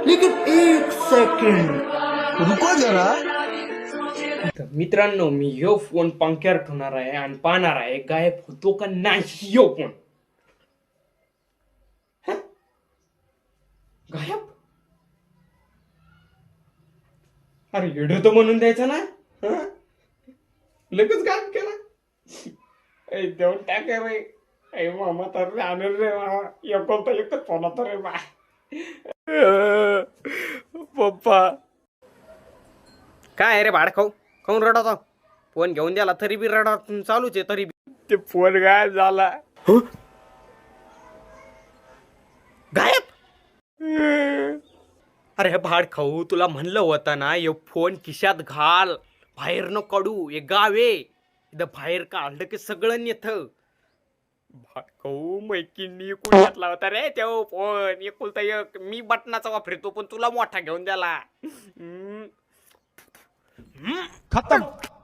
लेकिन एक सेकंड, रुको जरा. तर मित्रांनो, मी ह्यो फोन पंख्यावर ठेवणार आहे आणि पाहणार आहे गायब होतो का नाही ह्यो फोन. हं? गायब? अरे येडो तो म्हणून द्यायचा ना. हं? लगेच गायब केला. देऊन टाके रे. मामा तर आणेल रे मामा. एकोलता एकच फोन होता रे बा. पप्पा. काय रे भाड खाऊ खाऊन रडत फोन घेऊन द्याला तरी बी रडत चालूच आहे तरी बी. ते फोन गायब झाला. गायब? अरे भाड खाऊ, तुला म्हणलं होतं ना हे फोन खिशात घाल, बाहेर न काढू. हे गावे इथं बाहेर काढलं की सगळं नेत. भाड खाऊ मैकींनी कुठ्यातला होता रे तो फोन. एकुलता एक मी बटनाचा वापरतो पण तुला मोठा घेऊन द्याला. खत्म.